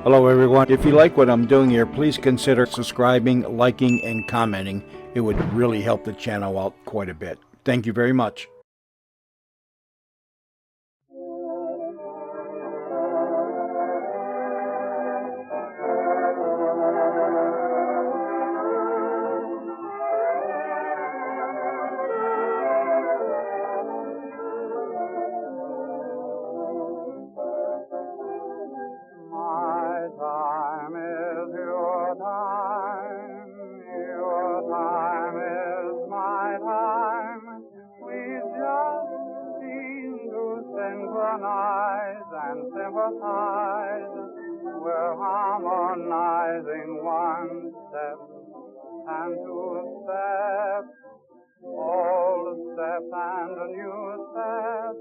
Hello, everyone. If you like what I'm doing here, please consider subscribing, liking, and commenting. It would really help the channel out quite a bit. Thank you very much. And sympathize. We're harmonizing one step and two steps, old steps and a new step.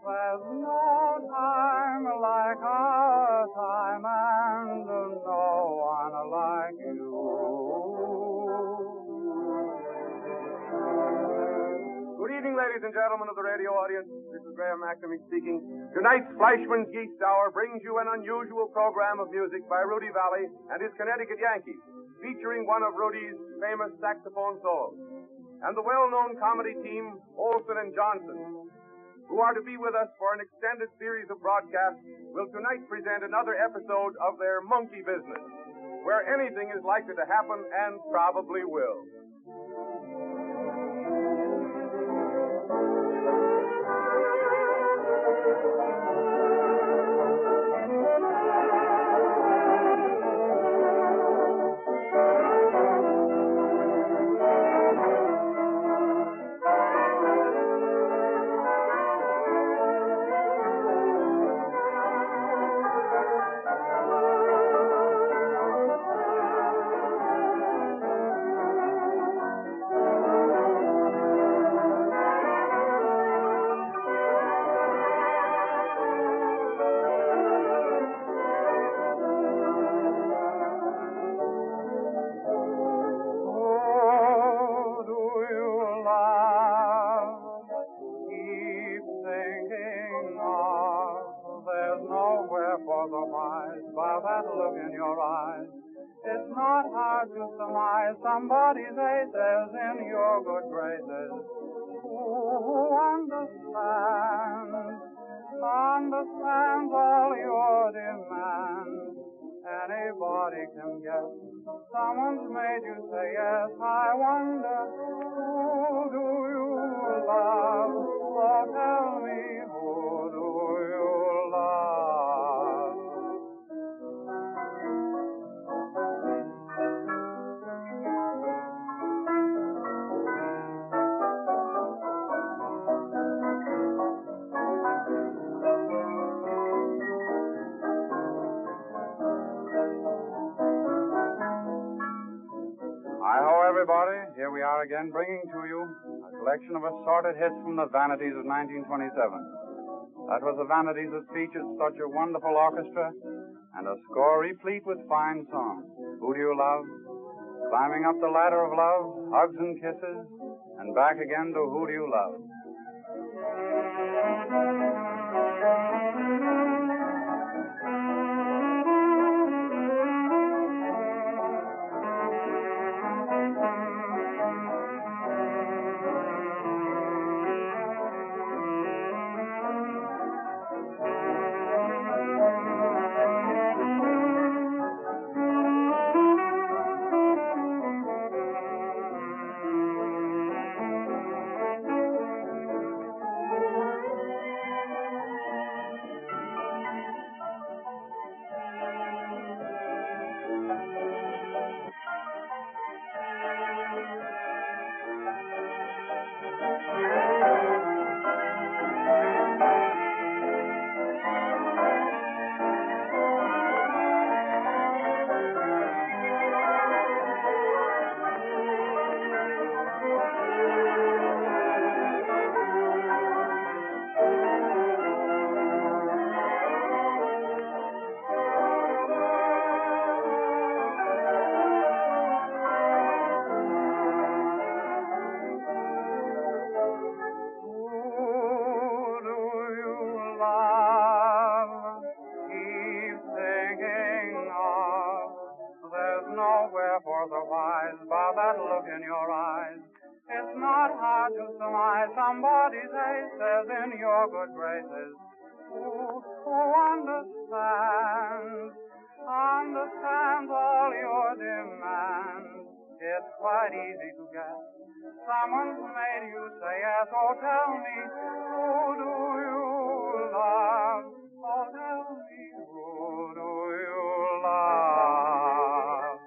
There's no time like our time, and no one like you. Good evening, ladies and gentlemen of the radio audience. This is Graham McNamee speaking. Tonight's Fleishman's Yeast Hour brings you an unusual program of music by Rudy Valley and his Connecticut Yankees, featuring one of Rudy's famous saxophone solos, and the well-known comedy team, Olsen and Johnson, who are to be with us for an extended series of broadcasts, will tonight present another episode of their monkey business, where anything is likely to happen and probably will. It's not hard to surmise somebody's aces in your good graces. Who understands all your demands. Anybody can guess. Someone's made you say yes. I wonder, who do you love? Oh, tell me, who do you love? Everybody, here we are again bringing to you a collection of assorted hits from the Vanities of 1927. That was the Vanities that featured such a wonderful orchestra and a score replete with fine songs. Who Do You Love? Climbing Up the Ladder of Love, Hugs and Kisses, and back again to Who Do You Love? yours are wise, by that look in your eyes. It's not hard to surmise somebody's ace says in your good graces. Who understands all your demands. It's quite easy to guess. Someone's made you say yes. Oh, tell me, who do you love? Oh, tell me, who do you love?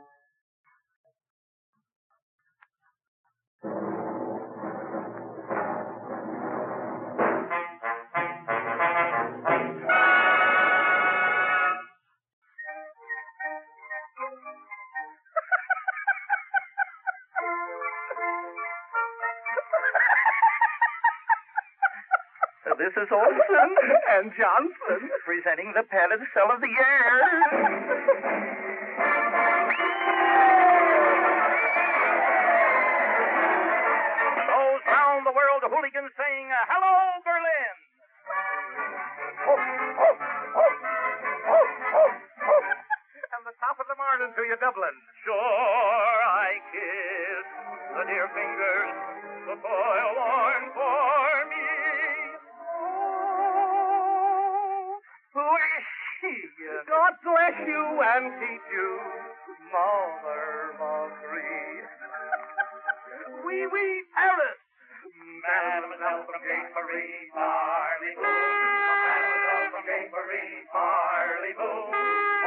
This is Olsen and Johnson presenting the Padded Cell of the Year. Goes round the world to hooligans saying, "Hello, Berlin!" And the top of the morning to you, Dublin. Sure, I kiss the dear fingers, the toil worn for me. God bless you and keep you, Mother Marguerite. Oui, Paris. Mademoiselle from Gay Paris, parlez-vous. Mademoiselle from Gay Paris, parlez-vous.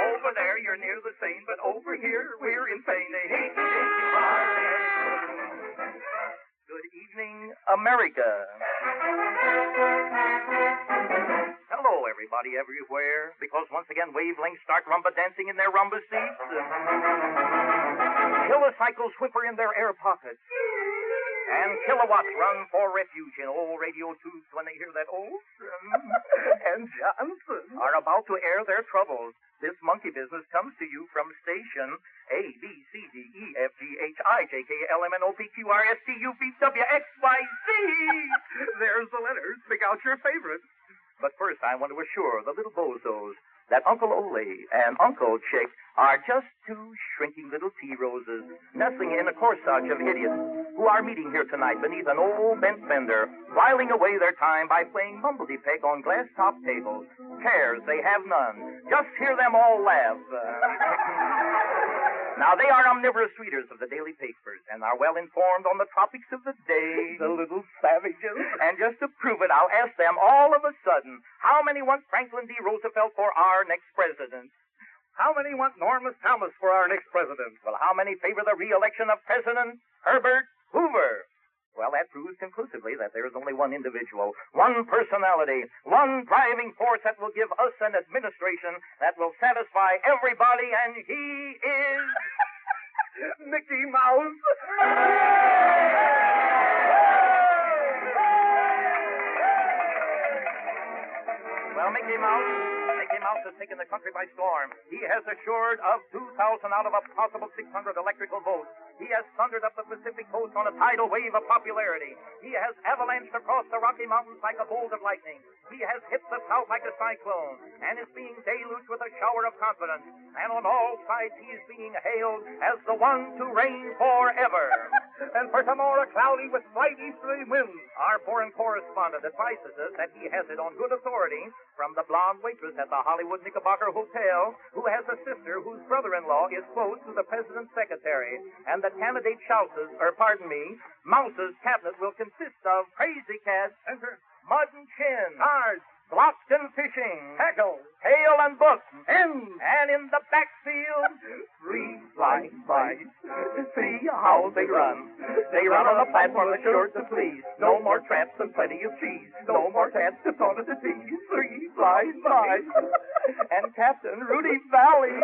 Over there you're near the Seine, but over here we're in Spain. Good evening, America. Hello, everybody everywhere, because once again wavelengths start rumba dancing in their rumba seats. Kilocycles whimper in their air pockets. And kilowatts run for refuge in old radio tubes when they hear that Olsen and Johnson are about to air their troubles. This monkey business comes to you from station A, B, C, D, E, F, G, H, I, J, K, L, M, N, O, P, Q, R, S, T, U, V, W, X, Y, Z. There's the letters. Pick out your favorite. But first, I want to assure the little bozos that Uncle Ole and Uncle Chick are just two shrinking little tea roses nestling in a corsage of idiots who are meeting here tonight beneath an old bent fender, whiling away their time by playing mumbledy-peg on glass-top tables. Cares they have none. Just hear them all laugh. Now, they are omnivorous readers of the daily papers and are well informed on the topics of the day. The little savages. And just to prove it, I'll ask them all of a sudden, how many want Franklin D. Roosevelt for our next president? How many want Normus Thomas for our next president? Well, how many favor the re-election of President Herbert Hoover? Well, that proves conclusively that there is only one individual, one personality, one driving force that will give us an administration that will satisfy everybody, and he is... Mickey Mouse. Well, Mickey Mouse has taken the country by storm. He has assured of 2,000 out of a possible 600 electrical votes. He has thundered up the Pacific coast on a tidal wave of popularity. He has avalanched across the Rocky Mountains like a bolt of lightning. He has hit the South like a cyclone and is being deluged with a shower of confidence. And on all sides he is being hailed as the one to reign forever. And furthermore, a cloudy with slight easterly winds. Our foreign correspondent advises us that he has it on good authority from the blonde waitress at the Hollywood Knickerbocker Hotel, who has a sister whose brother-in-law is close to the president's secretary, and the candidate Mouse's cabinet will consist of Crazy Cat, Mud and Chin, Cards, Blocked and Fishing, Tackle, Tail and Book, and in the backfield, 3 flying mice. See how they run. They run on a platform that's sure to please. No more traps and plenty of cheese. No more cats to taunt to tease. 3 flying mice. And Captain Rudy Valley.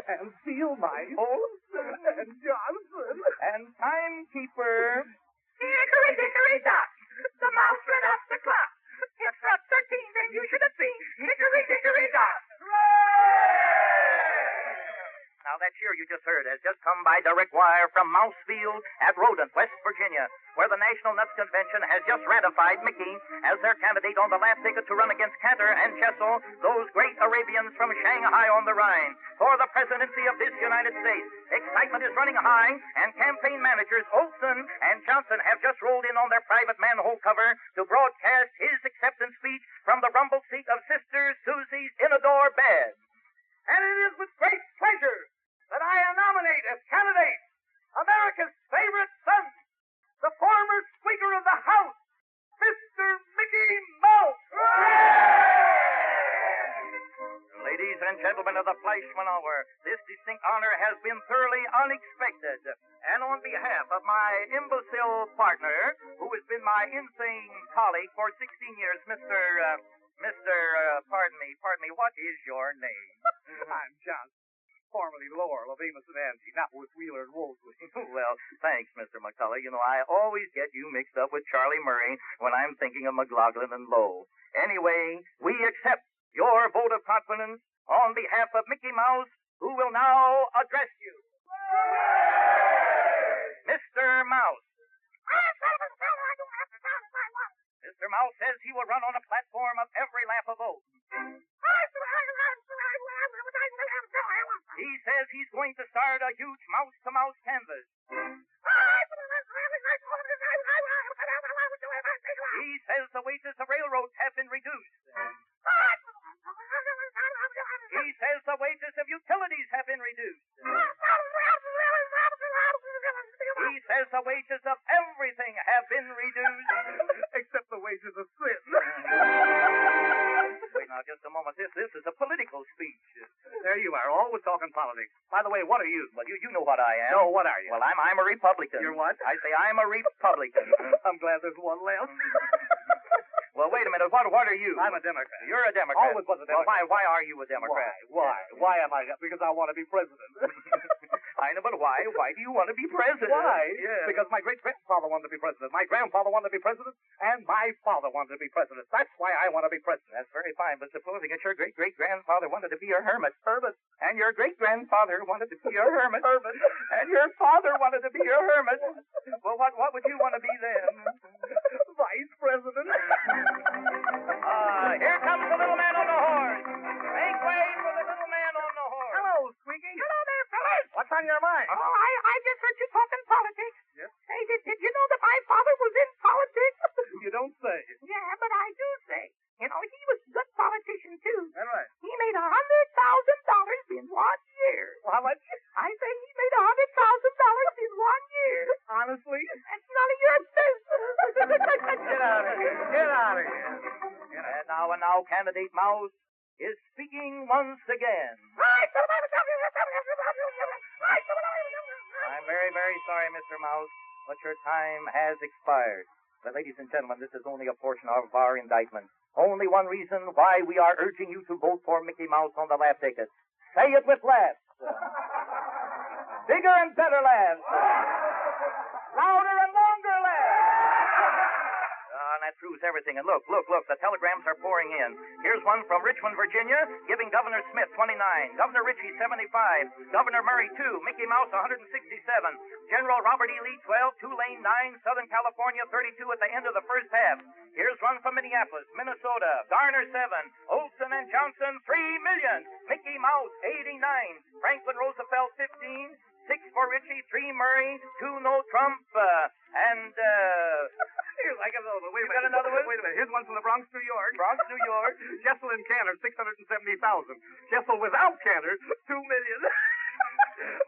And Seal Mice. Olsen and Johnson. And Timekeeper. Hickory dickory dock. The mouse ran off the clock. It struck 13, and you should have seen. Hickory dickory dock. Now, that that cheer you just heard has just come by direct wire from Mousefield at Rodent, West Virginia, where the National Nuts Convention has just ratified Mickey as their candidate on the last ticket to run against Cantor and Chessel, those great Arabians from Shanghai on the Rhine, for the presidency of this United States. Excitement is running high, and campaign managers Olsen and Johnson have just rolled in on their private manhole cover to broadcast his acceptance speech from the rumble seat of Sister Susie's Inador bed. And it is with great pleasure that I nominate as candidate America's favorite son, the former Speaker of the House, Mr. Mickey Mouse. Ladies and gentlemen of the Fleishman Hour, this distinct honor has been thoroughly unexpected. And on behalf of my imbecile partner, who has been my insane colleague for 16 years, pardon me, what is your name? I'm Johnson, formerly Laurel of Amos and Angie, not with Wheeler and Woolsey. Well, thanks, Mr. McCullough. You know, I always get you mixed up with Charlie Murray when I'm thinking of McLaughlin and Lowe. Anyway, we accept your vote of confidence on behalf of Mickey Mouse, who will now address you. Mr. Mouse. Mr. Mouse says he will run on a platform of every lap of oat. He says he's going to start a huge mouse-to-mouse canvas. He says the wages of railroads have been reduced. He says the wages of utilities have been reduced. He says the wages of everything have been reduced. Except the wages of sin. Wait now, just a moment. This is a political speech. There you are, always talking politics. By the way, what are you? Well, you know what I am. No, what are you? Well, I'm a Republican. You're what? I say I'm a Republican. I'm glad there's one left. Well, wait a minute. What are you? I'm a Democrat. You're a Democrat. Always was a Democrat. Well, why are you a Democrat? Why am I? Because I want to be president. I know, but why? Why do you want to be president? Why? Yeah. Because my great-grandfather wanted to be president. My grandfather wanted to be president. And my father wanted to be president. That's why I want to be president. That's very fine, but supposing that your great-great-grandfather wanted to be a hermit. Hermit. And your great-grandfather wanted to be a hermit. Hermit. And your father wanted to be a hermit. Well, what would you want to be then? Vice president. Here comes the little man on the horse. Make way for the little man on the horse. Hello, Squeaky. Hello there, fellas. What's on your mind? Oh, I just heard you talking politics. Yes? Hey, did you know that my father was in politics? You don't say. Yeah, but I do say. You know, he was a good politician, too. All right. He made $100,000 in 1 year. Well, how much? I say he made $100,000 in 1 year. Honestly? That's none of your business. Get out of here. Get out of here. And now, candidate Mouse is speaking once again. I'm very, very sorry, Mr. Mouse, but your time has expired. But, ladies and gentlemen, this is only a portion of our indictment. Only one reason why we are urging you to vote for Mickey Mouse on the laugh ticket. Say it with laughs. Bigger and better laughs. Louder and longer laughs. And that proves everything. And look, the telegrams are pouring in. Here's one from Richmond, Virginia, giving Governor Smith 29, Governor Ritchie 75, Governor Murray 2, Mickey Mouse 167, General Robert E. Lee 12, Tulane 9, Southern California 32 at the end of the first half. Here's one from Minneapolis, Minnesota, Garner 7, Olsen and Johnson 3 million, Mickey Mouse 89, Franklin Roosevelt 15, 6 for Ritchie, 3 Murray, 2 no Trump, and Here's, I got another one. Wait a You minute. got another one? Wait a minute. Here's one from the Bronx, New York. Bronx, New York. Jessel and Canner, 670,000. Jessel without Canner, 2 million.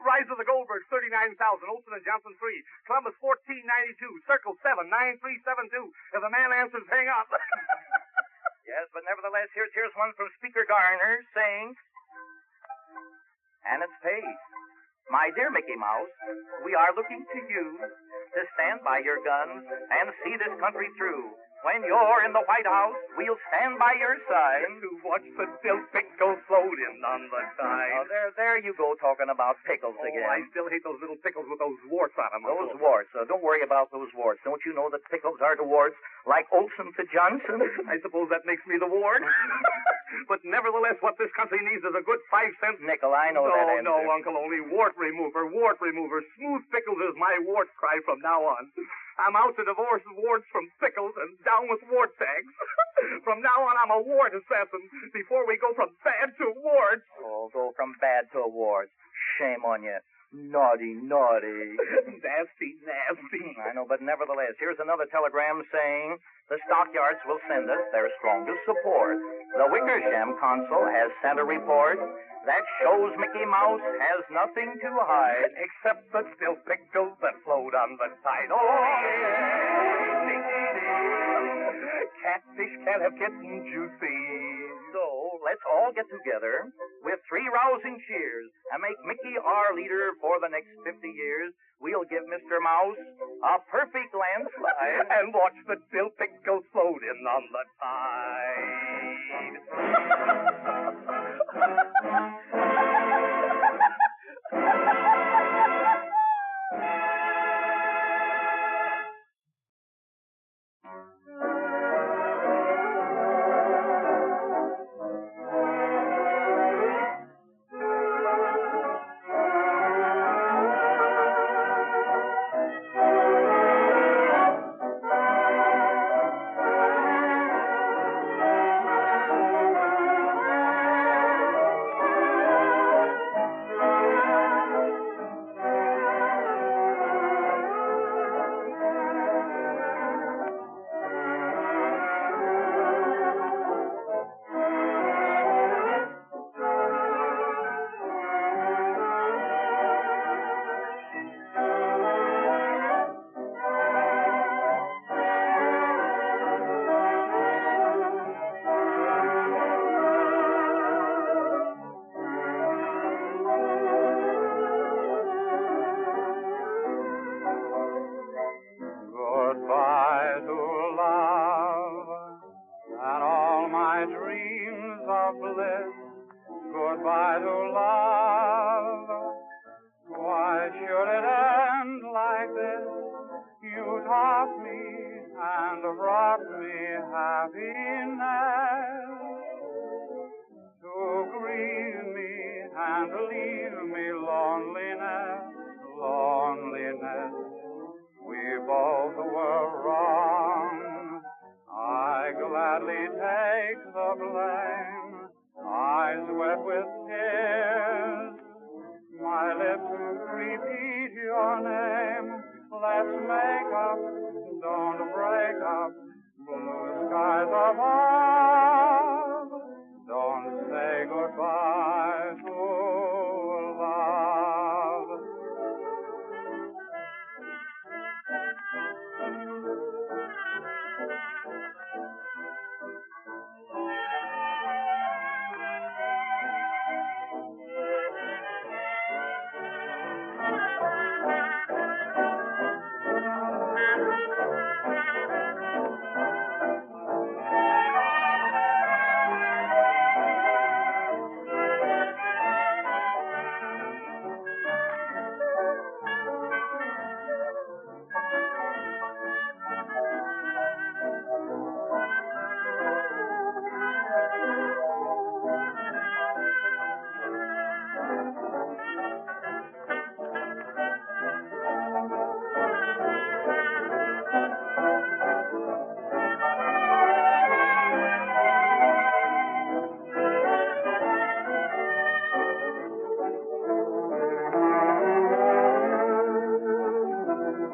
Rise of the Goldbergs, 39,000. Olsen and Johnson, 3. Columbus, 1492. Circle, 7, 9372. If the man answers, hang up. Yes, but nevertheless, here's one from Speaker Garner saying, and it's paid. My dear Mickey Mouse, we are looking to you to stand by your guns and see this country through. When you're in the White House, we'll stand by your side. To watch the dill pick go floating on the tide. Now, there you go talking about pickles again. I still hate those little pickles with those warts on them. Those warts. Don't worry about those warts. Don't you know that pickles are to warts like Olsen to Johnson? I suppose that makes me the ward. But nevertheless, what this country needs is a good 5-cent nickel. I know that answer. No, Uncle, only wart remover, wart remover. Smooth pickles is my wart cry from now on. I'm out to divorce warts from pickles and down with wart tags. From now on, I'm a wart assassin before we go from bad to warts. Oh, go from bad to warts. Shame on you. Naughty, naughty. Nasty, nasty. I know, but nevertheless, here's another telegram saying the stockyards will send us their strongest support. The Wickersham Consul has sent a report that shows Mickey Mouse has nothing to hide except the still pickles that float on the tide. Oh, catfish can't have kittens, you see. So let's all get together with 3 rousing cheers and make Mickey our leader for the next 50 years. We'll give Mr. Mouse a perfect landslide and watch the still pickles floating on the tide. Goodbye to love. Why should it end like this? You taught me and brought me happiness. To grieve me and leave me loneliness, loneliness. We both were wrong. I gladly take the blame. Eyes wet with tears, my lips repeat your name. Let's make up, don't break up. Blue skies above, don't say goodbye to love.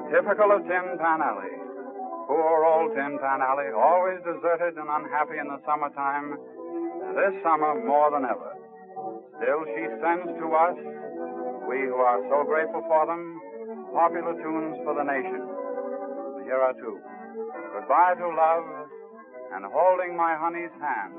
Typical of Tin Pan Alley. Poor old Tin Pan Alley, always deserted and unhappy in the summertime. This summer, more than ever. Still, she sends to us, we who are so grateful for them, popular tunes for the nation. Here are 2. Goodbye to Love and Holding My Honey's Hand.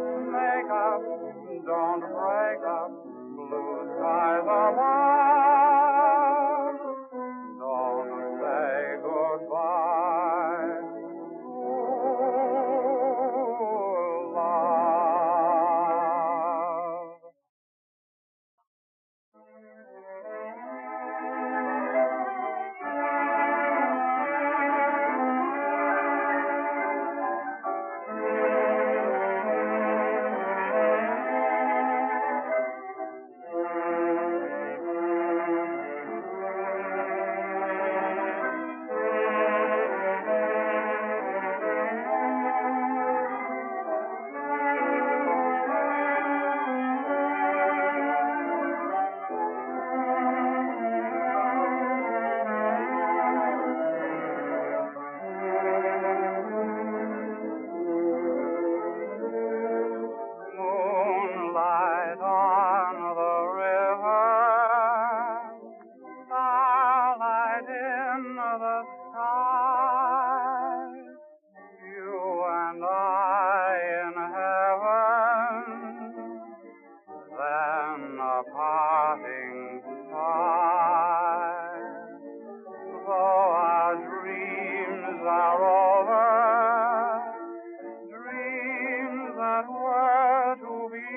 let's make up. Don't break up. Blue skies above. Don't say goodbye. Ooh, love. Moonlight on the river, starlight in the sky, you and I in heaven, then a parting sigh. Though our dreams are over, dreams that were to be,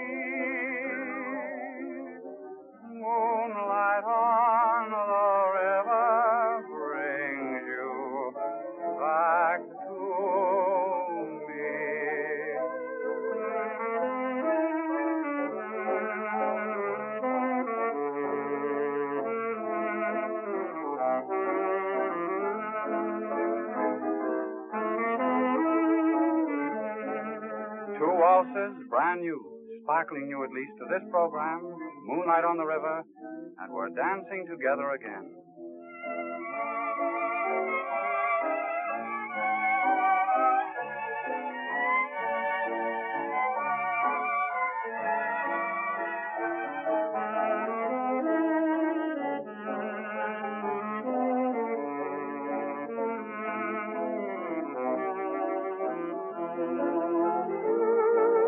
moonlight on the river brings you back to Two waltzes, brand new, sparkling new at least to this program, Moonlight on the River, and we're dancing together again.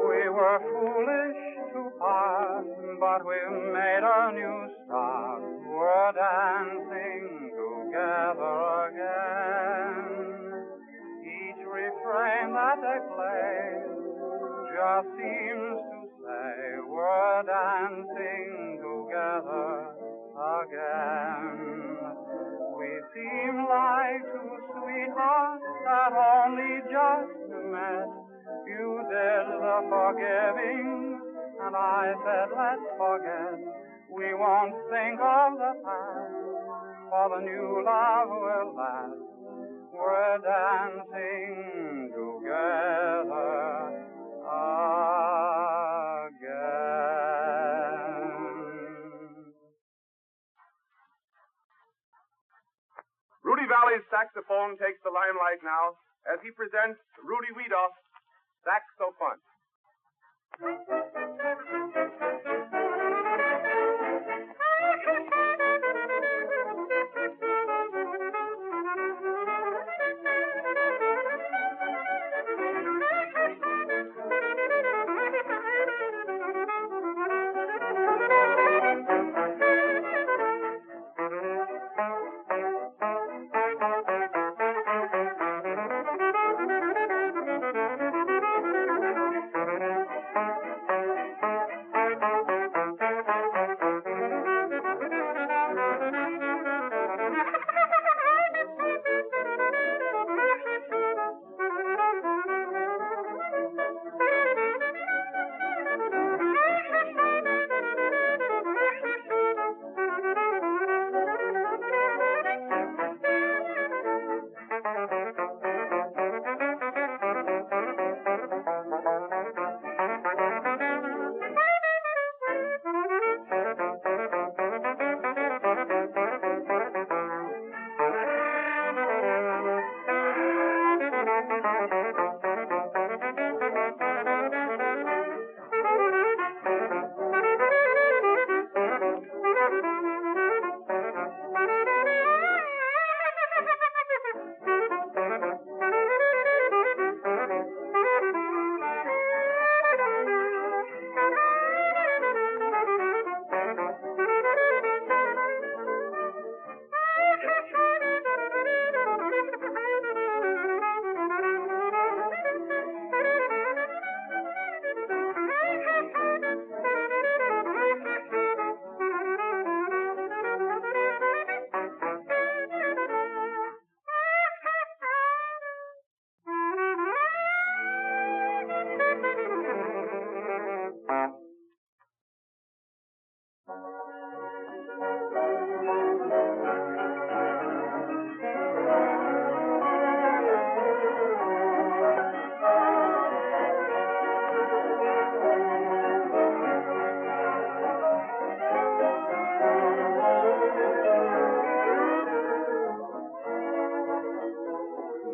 We were foolish to part, but we made a new start. We're dancing together again. Each refrain that they play just seems to say we're dancing together again. We seem like two sweethearts that only just met. You did the forgiving, and I said let's forget. We won't think of the past, for the new love will last. We're dancing together again. Rudy Valley's saxophone takes the limelight now as he presents Rudy Wiedoff's Saxophone.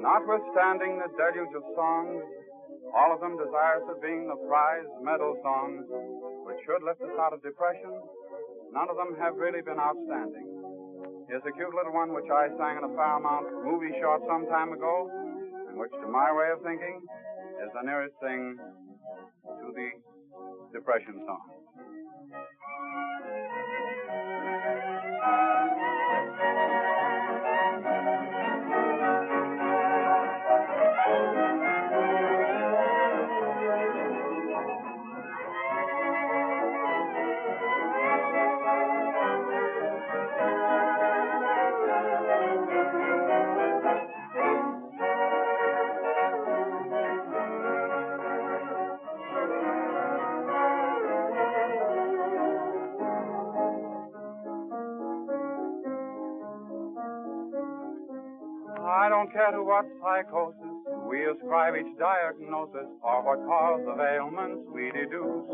Notwithstanding the deluge of songs, all of them desirous of being the prize medal songs, which should lift us out of depression, none of them have really been outstanding. Here's a cute little one which I sang in a Paramount movie short some time ago, and which, to my way of thinking, is the nearest thing to the depression song. I don't care to what psychosis we ascribe each diagnosis, or what cause of ailments we deduce.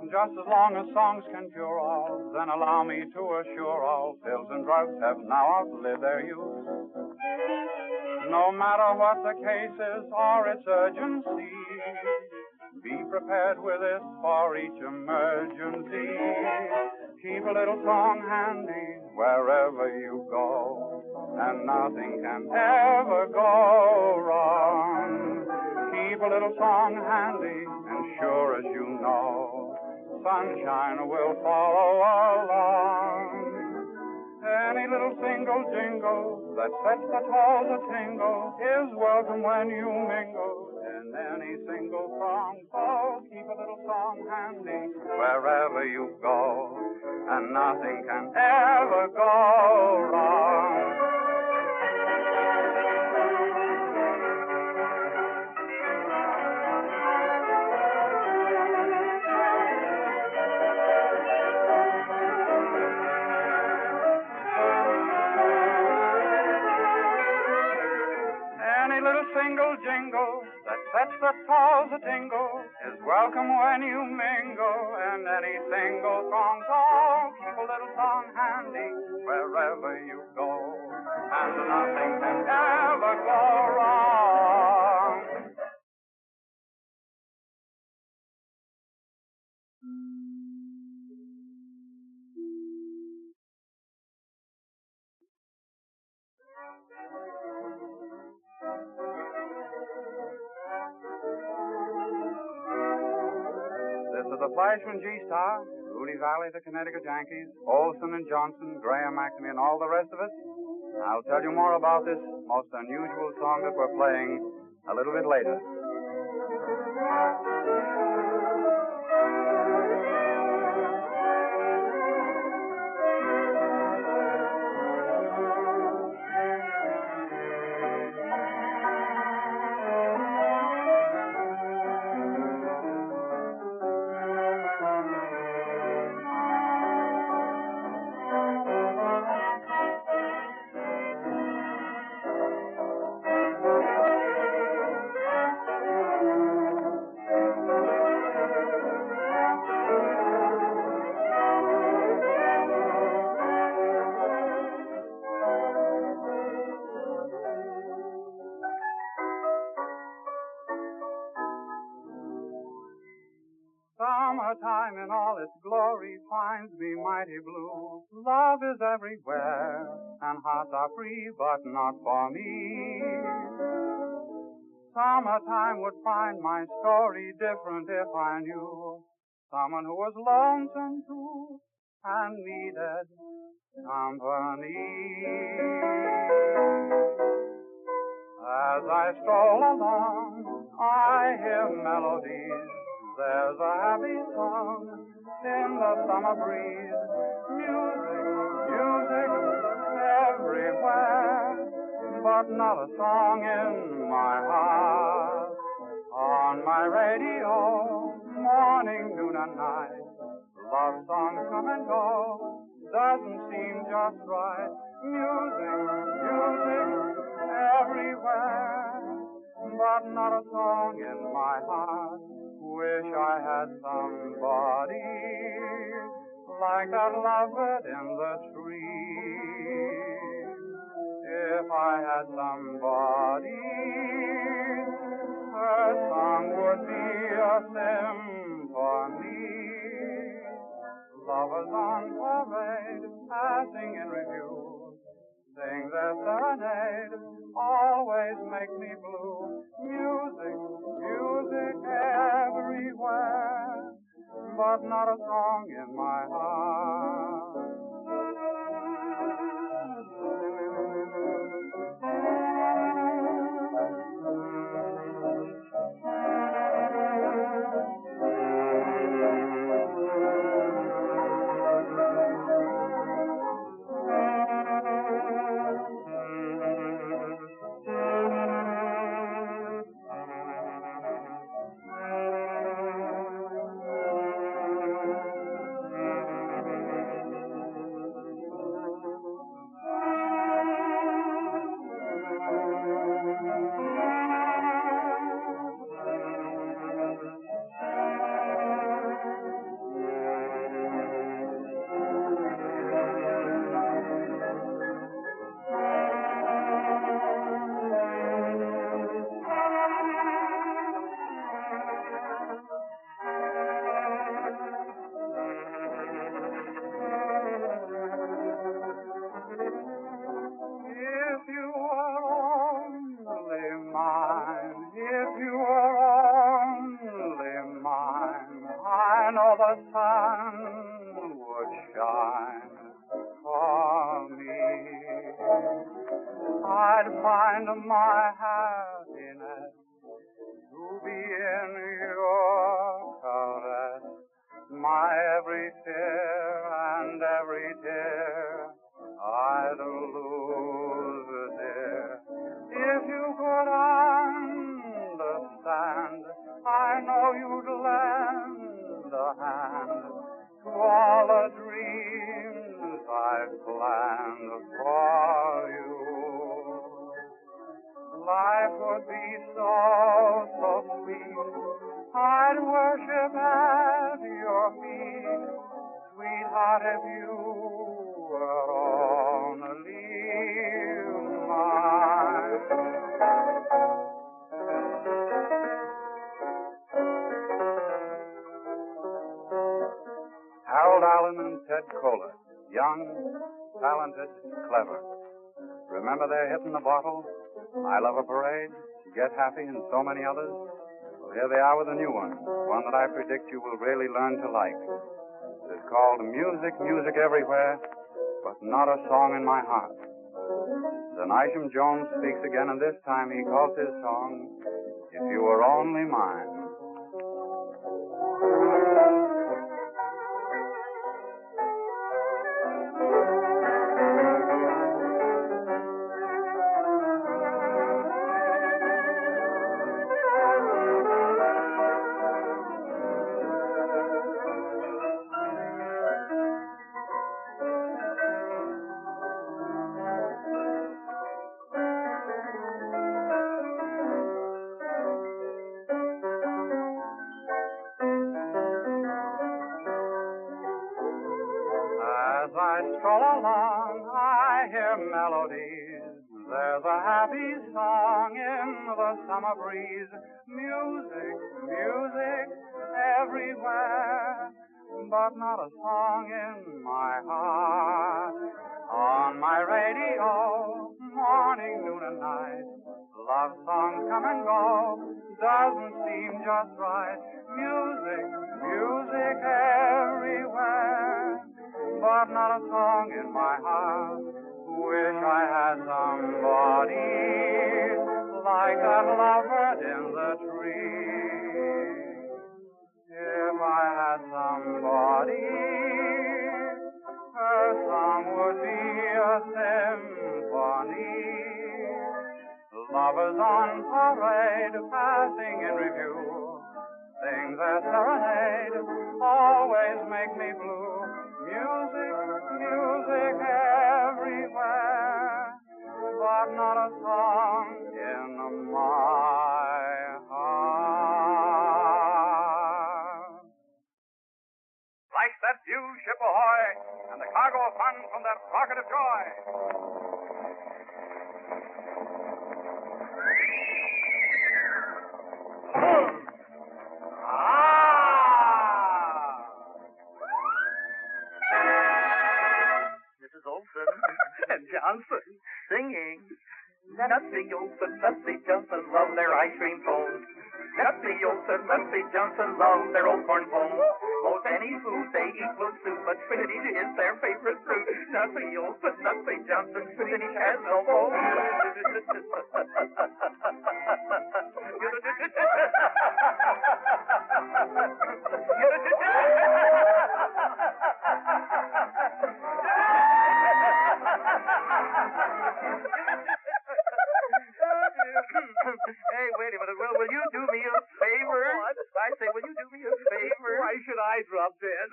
Just as long as songs can cure all, then allow me to assure all, pills and drugs have now outlived their use. No matter what the case is or its urgency, be prepared with it for each emergency. Keep a little song handy wherever you go, and nothing can ever go wrong. Keep a little song handy, and sure as you know, sunshine will follow along. Any little single jingle that sets the halls a-tingle is welcome when you mingle in any single song. So keep a little song handy wherever you go, and nothing can ever go wrong. Single jingle that sets the talls a-tingle is welcome when you mingle in any single song. So keep a little song handy wherever you go, and nothing can ever go wrong. This is the Fleishman G-Star, Rudy Valley, the Connecticut Yankees, Olsen and Johnson, Graham McNamee, and all the rest of us. I'll tell you more about this most unusual song that we're playing a little bit later. Summertime in all its glory finds me mighty blue. Love is everywhere, and hearts are free, but not for me. Summertime would find my story different if I knew someone who was lonesome too and needed company. As I stroll along, I hear melodies. There's a happy song in the summer breeze. Music, music everywhere, but not a song in my heart. On my radio, morning, noon, and night. Love songs come and go, doesn't seem just right. Music, music, everywhere, but not a song in my heart. Wish I had somebody like that lovebird in the tree. If I had somebody, her song would be a symphony. Lovers on parade, passing in review, sing their serenade, always make me blue. Music, music everywhere, but not a song in my heart. The sun would shine for me. I'd find my happiness to be in your caress. My every fear and every tear I'd lose, dear. If you could understand, I know you'd lend a hand to all the dreams I've planned for you. Life would be so, so sweet. I'd worship at your feet, sweetheart, if you were only mine. Harold Allen and Ted Kohler, young, talented, clever. Remember their hit in the bottle, I Love a Parade, Get Happy, and so many others? Well, here they are with a new one that I predict you will really learn to like. It's called Music, Music Everywhere, but not a song in my heart. Then Isham Jones speaks again, and this time he calls his song, If You Were Only Mine. As I stroll along, I hear melodies. There's a happy song in the summer breeze. Music, music everywhere, but not a song in my heart. On my radio, morning, noon, and night, love songs come and go, doesn't seem just right. Music, music everywhere, but not a song in my heart. Wish I had somebody like that lovebird in the tree. If I had somebody, her song would be a symphony. Lovers on parade, passing in review, sing their serenade, always make me blue. Music, music everywhere, but not a song in my heart. Like that new ship ahoy, and the cargo of fun from that rocket of joy. Mrs. Olsen and Johnson singing. Nutsy Olsen, Nutsy Johnson love their ice cream cones. Nutsy Olsen, Nutsy Johnson love their old corn pones. Most any food they eat will suit, but spinach is their favorite fruit. Nutsy Olsen, Nutsy Johnson, spinach has no bones. Hey, wait a minute. Will you do me a favor? What? I say, will you do me a favor? Why should I drop dead?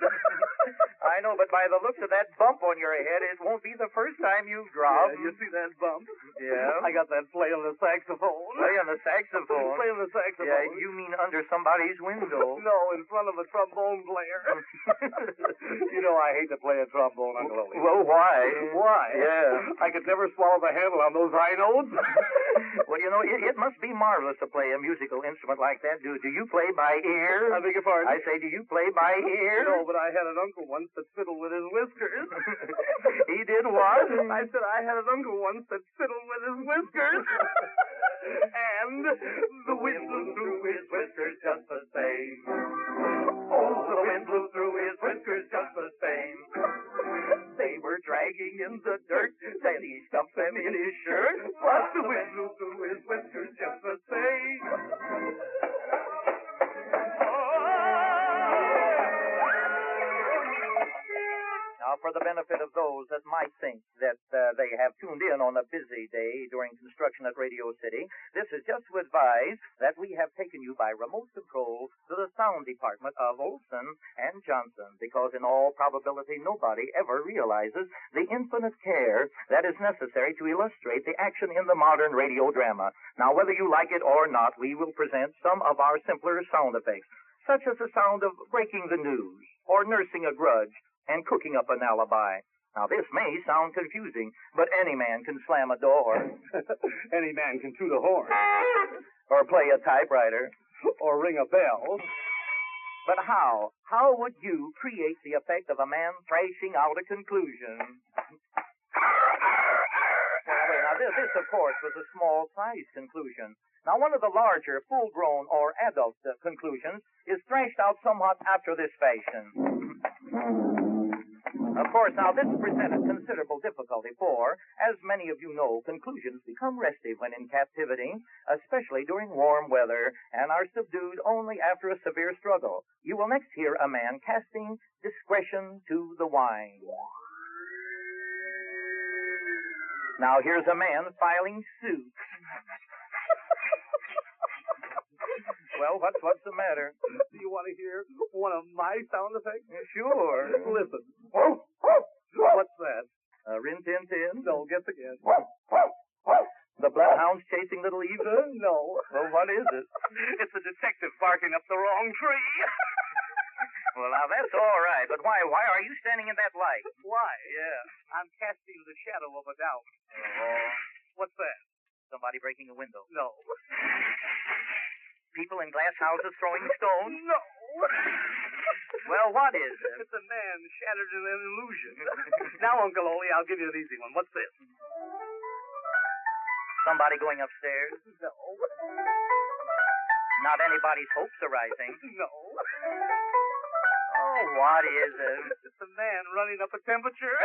I know, but by the looks of that bump on your head, it won't be the first time you've dropped. You see that bump? Yeah. I got that playing the saxophone. Playing the saxophone? Playing the saxophone. Yeah, you mean under somebody's window. No, in front of a trombone player. You know, I hate to play a trombone, Uncle Ole. Well, why? Why? Yeah. I could never swallow the handle on those high notes. Well, you know, it must be marvelous to play a musical instrument like that. Do you play by ear? I beg your pardon? I say, do you play by ear? No, but I had an uncle once that fiddled with his whiskers. He did what? I said I had an uncle once that fiddled with his whiskers. And the wind blew through his whiskers just the same. Oh, the wind blew through his whiskers just the same. They were dragging in the dirt, then he stuffed them in his shirt. But the wind blew through his whiskers just the same. Now, for the benefit of those that might think that they have tuned in on a busy day during construction at Radio City, this is just to advise that we have taken you by remote control to the sound department of Olsen and Johnson, because in all probability nobody ever realizes the infinite care that is necessary to illustrate the action in the modern radio drama. Now, whether you like it or not, we will present some of our simpler sound effects, such as the sound of breaking the news, or nursing a grudge, and cooking up an alibi. Now, this may sound confusing, but any man can slam a door. Any man can toot a horn. Or play a typewriter. Or ring a bell. But how? How would you create the effect of a man thrashing out a conclusion? Well, wait, now, this, of course, was a small-sized conclusion. Now, one of the larger, full-grown, or adult conclusions is thrashed out somewhat after this fashion. Of course, now, this presented considerable difficulty, for, as many of you know, conclusions become restive when in captivity, especially during warm weather, and are subdued only after a severe struggle. You will next hear a man casting discretion to the wind. Now, here's a man filing suit. Well, what's the matter? Do you want to hear one of my sound effects? Sure. Listen. What's that? Rin-tin-tin? No, guess again. The bloodhounds chasing little Eva? No. Well, what is it? It's a detective barking up the wrong tree. Well, now, that's all right, but why are you standing in that light? Why? Yeah. I'm casting the shadow of a doubt. Oh. What's that? Somebody breaking a window. No. People in glass houses throwing stones? No. Well, what is it? It's a man shattered in an illusion. Now, Uncle Ole, I'll give you an easy one. What's this? Somebody going upstairs? No. Not anybody's hopes arising? No. Oh, what is it? It's a man running up a temperature.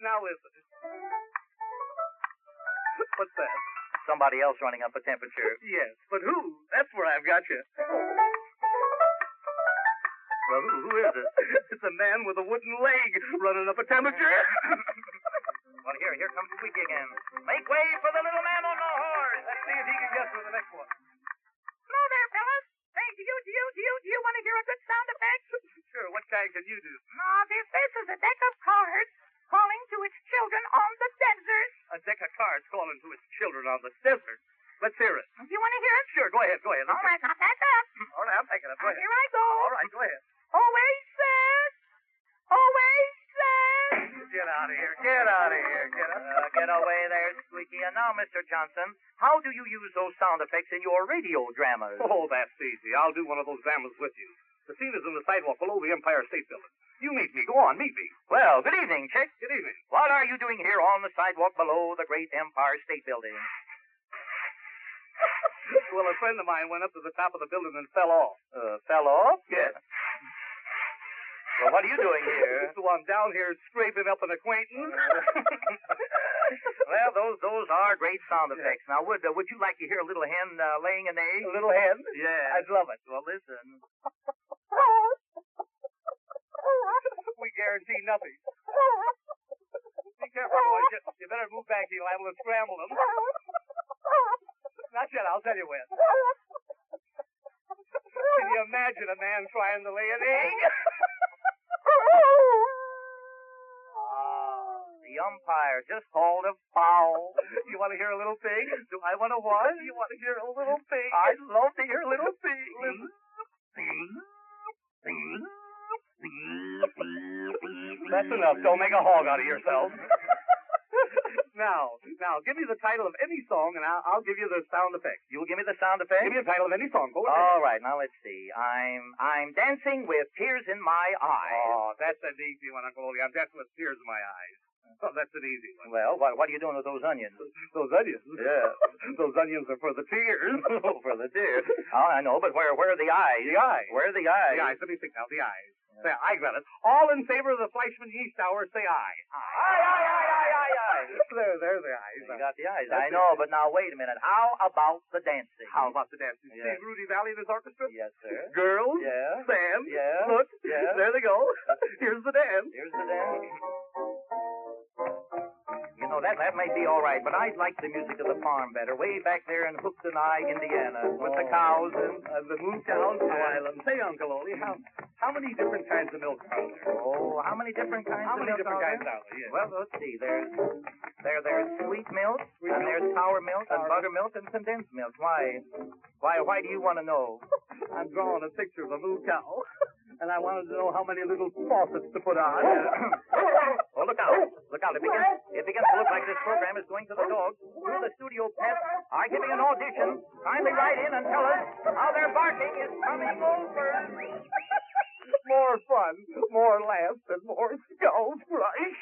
Now listen. What's that? Somebody else running up a temperature. Yes, but who? That's where I've got you. Well, who is it? It's a man with a wooden leg running up a temperature. Well, here comes Squeaky again. Make way for the little man on the horse. Let's see if he can guess for the next one. Hello there, fellas. Hey, do you want to hear a good sound effect? Sure. What kind can you do? Now, this is a deck of cards calling to its children on the desert. A deck of cards calling to its children on the desert. Let's hear it. Do you want to hear it? Sure, go ahead. All right, now pack up. All right, I'm taking it. Go ahead. Here I go. All right, go ahead. Oasis! Oasis! Get out of here. Get out of here. Get away there, Squeaky. And now, Mr. Johnson, how do you use those sound effects in your radio dramas? Oh, that's easy. I'll do one of those dramas with you. The scene is in the sidewalk below the Empire State Building. You meet me. Go on, meet me. Well, good evening, Chick. Good evening. What are you doing here on the sidewalk below the great Empire State Building? Well, a friend of mine went up to the top of the building and fell off. Fell off? Yes. Well, what are you doing here? So I'm down here scraping up an acquaintance. Well, those are great sound effects. Now, would you like to hear a little hen laying an egg? A little hen? Yeah. I'd love it. Well, listen. We guarantee nothing. Be careful, boys. You better move back. You're liable to scramble them. Not yet. I'll tell you when. Can you imagine a man trying to lay an egg? The umpire just called a foul. You want to hear a little pig? Do I want to what? You want to hear a little pig? I'd love to hear a little pig. That's enough. Don't make a hog out of yourself. Now, give me the title of any song, and I'll give you the sound effects. You'll give me the sound effect? Give me the title of any song. Go ahead. All right, now let's see. I'm dancing with tears in my eyes. Oh, that's an easy one, Uncle Ole. I'm dancing with tears in my eyes. Oh, that's an easy one. Well, what are you doing with those onions? Those onions? Yeah. Those onions are for the tears. For the tears. Oh, I know, but where are the eyes? The eyes. Where are the eyes? The eyes. Let me think now. The eyes. There, I got it. All in favor of the Fleishman Yeast Hour, say aye. Aye. There's the eyes. You got the eyes. That's I know, it. but now wait a minute. How about the dancing? How about the dancing? Yeah. See Rudy Valley and his orchestra? Yes, sir. Girls? Yeah. Sam? Yeah. Look. Yeah. There they go. Here's the dance. Here's the dance. You know, that might be all right, but I'd like the music of the farm better, way back there in Hookton Eye, Indiana, with the cows and The moon cows of Island. Say, Uncle Ole, how many different kinds of milk are there? Oh, how many different kinds How of many milk different are kinds there? are there? Yes. Well, let's see. There's sweet milk, Sweet and milk. there's sour milk, and Sour buttermilk, and condensed milk. Why do you want to know? I'm drawing a picture of a moo cow, and I wanted to know how many little faucets to put on. Oh, look out. Look out. It begins to look like this program is going to the dogs. You, the studio pets, are giving an audition. Kindly write in and tell us how their barking is coming over. More fun, more laughs, and more skulls, right?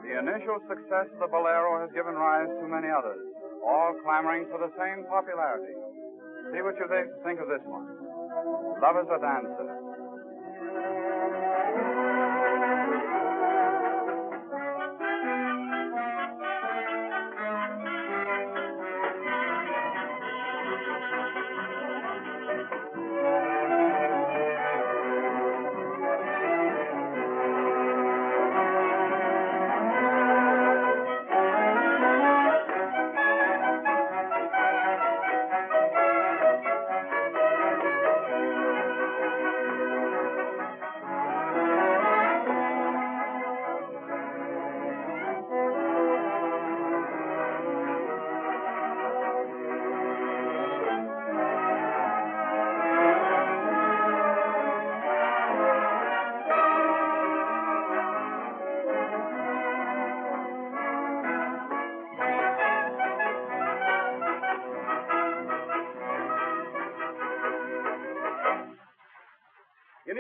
The initial success of the bolero has given rise to many others, all clamoring for the same popularity. See what you think of this one. Love is a Dancer.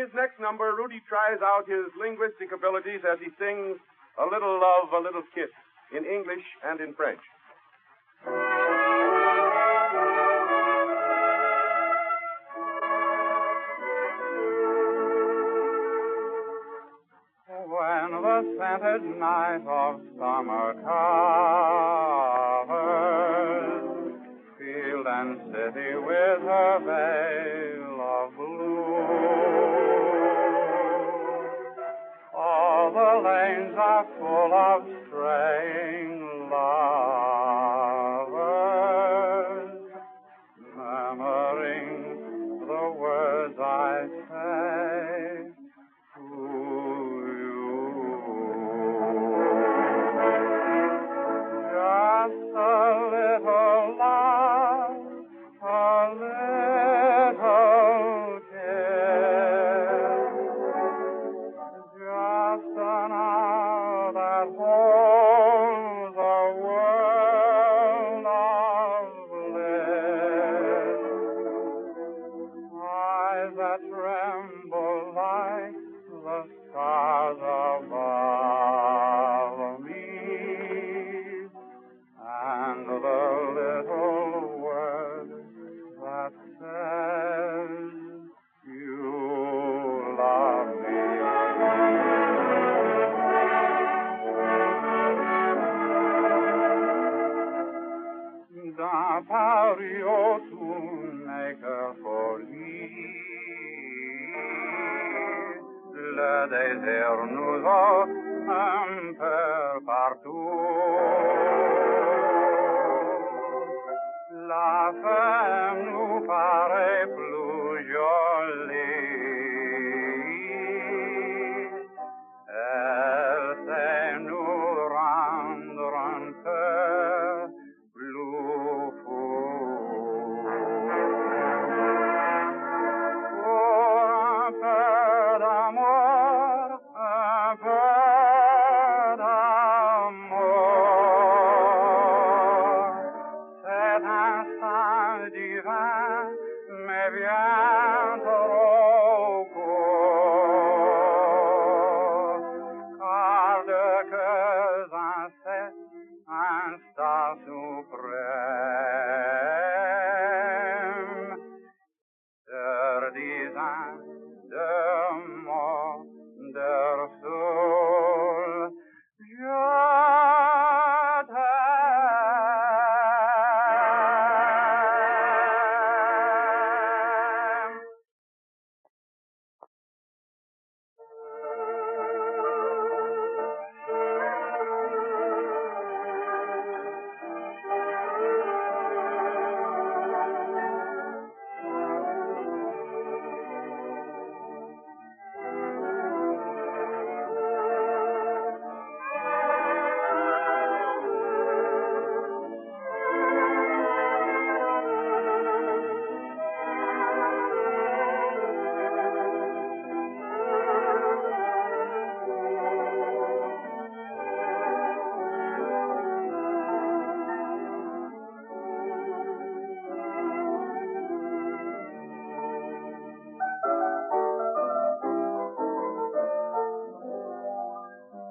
his next number, Rudy tries out his linguistic abilities as he sings A Little Love, A Little Kiss in English and in French. When the scented night of summer covers field and city with her veil of blue, all the lanes are full of straying lovers, murmuring the words I say to you. Just a little love, a little kiss, just an hour that holds a world of bliss. Eyes that tremble like the stars above me, and the little word that says you love me. Dans Paris, oh, tout n'est que folie. Le désert nous offre un peu partout. La femme nous paraît plus jolie. Elle sait nous rendre un peu plus fous. Pour un peu d'amour, un peu d'amour, cet instant divin, mais bien trop court, car de cœurs en cet instant suprême, der disant de mots, der soul, je t'aime.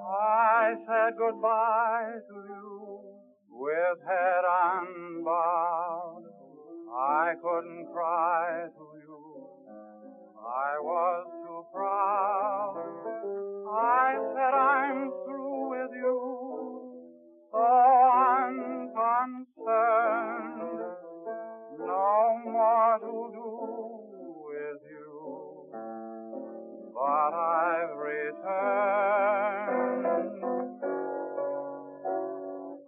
I said goodbye to you with head unbowed. I couldn't cry to you. I was too proud. I said I'm through with you, so unconcerned. No more to do with you, but I've returned.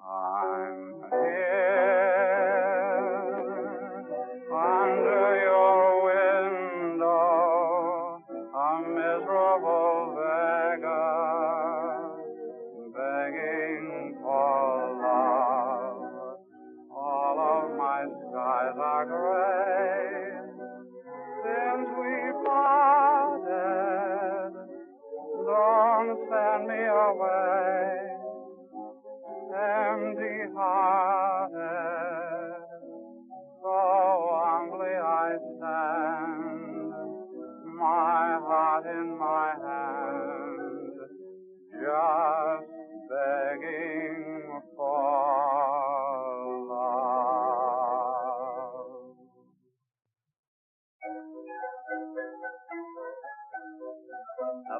I'm here under your window, a miserable beggar, begging for love. All of my skies are gray,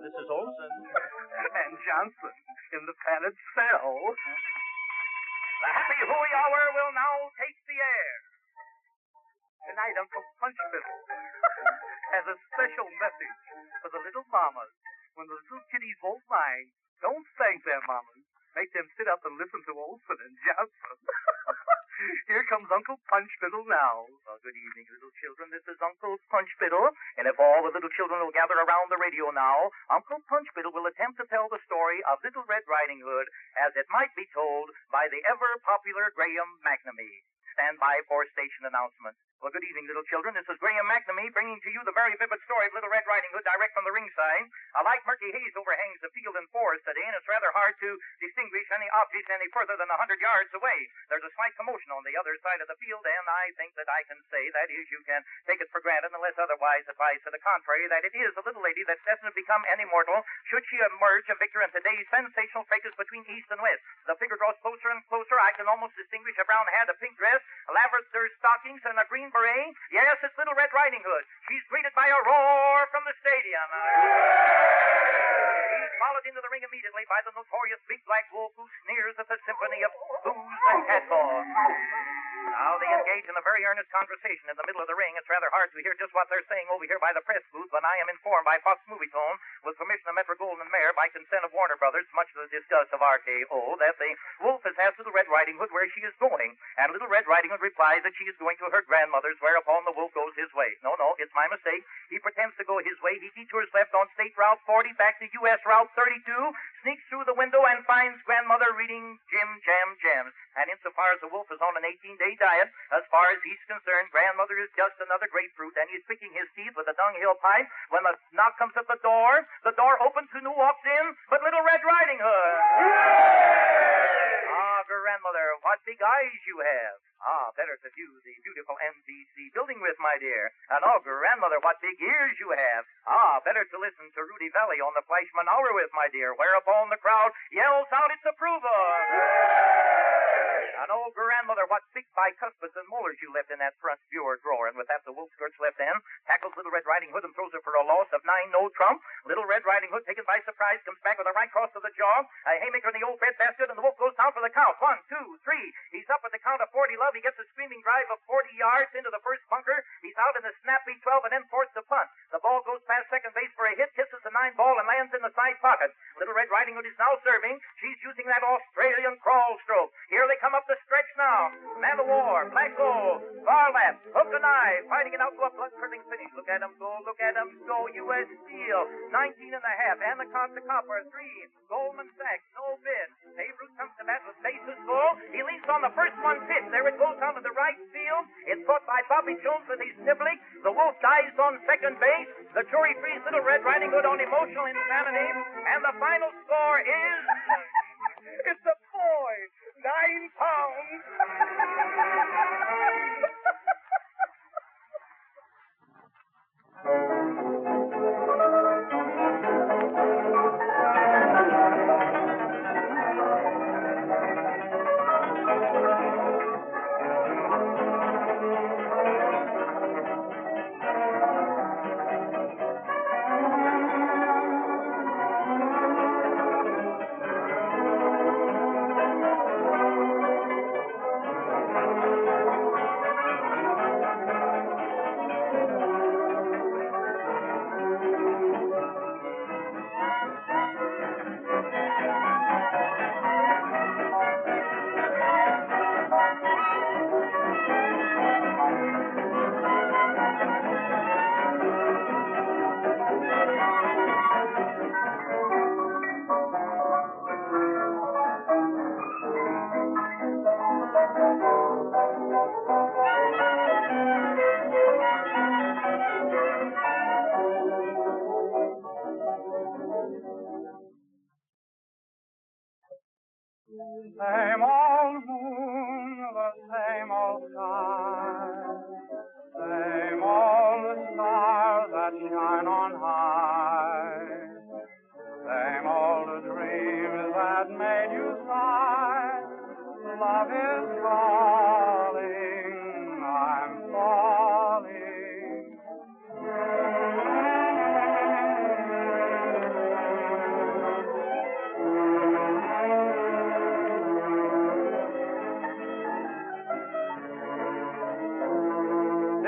this is Olsen. And Johnson in the padded cell. The Happy Hooey Hour will now take the air. Tonight, Uncle Punchfiddle has a special message for the little mamas. When the little kiddies won't mind, don't thank their mamas. Make them sit up and listen to Olsen and Johnson. Here comes Uncle Punchfiddle now. Well, good evening, little children. This is Uncle Punchfiddle. And if all the little children will gather around the radio now, Uncle Punchfiddle will attempt to tell the story of Little Red Riding Hood as it might be told by the ever-popular Graham McNamee. Stand by for station announcement. Well, good evening, little children. This is Graham McNamee bringing to you the very vivid story of Little Red Riding Hood direct from the ringside. A light murky haze overhangs the field and forest today, and it's rather hard to distinguish any objects any further than 100 yards away. There's a slight commotion on the other side of the field, and I think that I can say, that is, you can take it for granted, unless otherwise advised to the contrary, that it is a little lady that's destined to become an immortal should she emerge a victor in today's sensational fracas between East and West. The figure draws closer and closer. I can almost distinguish a brown hat, a pink dress, lavender stockings, and a green beret. Yes, it's Little Red Riding Hood. She's greeted by a roar from the stadium. He's followed into the ring immediately by the notorious Big Black Wolf, who sneers at the symphony of booze and catcall. Now they engage in a very earnest conversation in the middle of the ring. It's rather hard to hear just what they're saying over here by the press booth, but I am informed by Fox Movietone, with permission of Metro Goldwyn Mayer, by consent of Warner Brothers, much to the disgust of RKO, that the Wolf has asked Little Red Riding Hood where she is going, and Little Red Riding Hood replies that she is going to her grandmother's, whereupon the Wolf goes his way. No, it's my mistake. He pretends to go his way. He detours left on State Route 40 back to U.S. Route 32, sneaks through the window and finds grandmother reading Jim Jam Jams. And insofar as the Wolf is on an 18-day diet, as far as he's concerned, grandmother is just another grapefruit, and he's picking his teeth with a dunghill pipe when the knock comes at the door. The door opens, who walks in but Little Red Riding Hood. Ah, grandmother, what big eyes you have. Ah, better to view the beautiful NBC building with, my dear. And oh, grandmother, what big ears you have. Ah, better to listen to Rudy Valley on the Fleishman Hour with, my dear, whereupon the crowd yells out its approval. And oh, grandmother, what big bicuspids and molars you left in that front bureau drawer. And with that, the Wolf skirts left end, tackles Little Red Riding Hood and throws her for a loss of 9 no trump. Little Red Riding Hood, taken by surprise, comes back with a right cross to the jaw, a haymaker in the old breadbasket, and the Wolf goes down for the count. 1, 2, 3. He's up at the count of 40 love. He gets a screaming drive of 40 yards into the first bunker. He's out in the snappy 12 and then forced to punt. The ball goes past second base for a hit, kisses the 9 ball, and lands in the side pocket. Little Red Riding Hood is now serving. She's using that Australian crawl stroke. Here they come up the stretch now. Man of war, black gold, far left, hook and eye, fighting it out to a blood-curdling finish. Look at him go, look at him go. U.S. Steel, 19 and a half. Anacott the Copper, 3. Goldman Sachs, no bid. Dave Root comes to bat with bases full. He leans on the first one pitch. There it goes out to the right field. It's caught by Bobby Jones with his niblick. The Wolf dives on second base. The jury frees Little Red Riding Hood on emotional insanity. And the final score is... It's a boy. 9 pounds.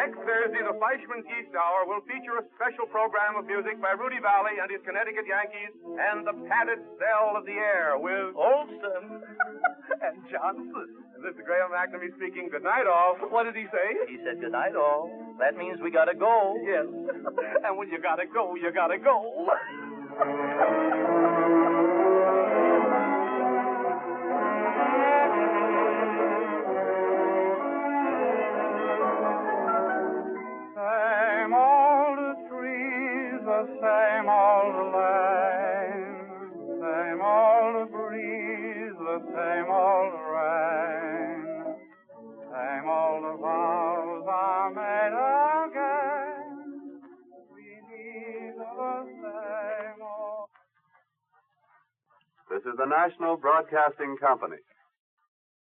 Next Thursday, the Fleishman's Yeast Hour will feature a special program of music by Rudy Valley and his Connecticut Yankees and the padded cell of the air with Olsen and Johnson. This is Graham McNamee speaking. Good night, all. What did he say? He said good night, all. That means we gotta go. Yes. And when you gotta go, you gotta go. Same old trees, the same old lane, same old breeze, the same old rain, same old vows are made again. We need the same old. This is the National Broadcasting Company.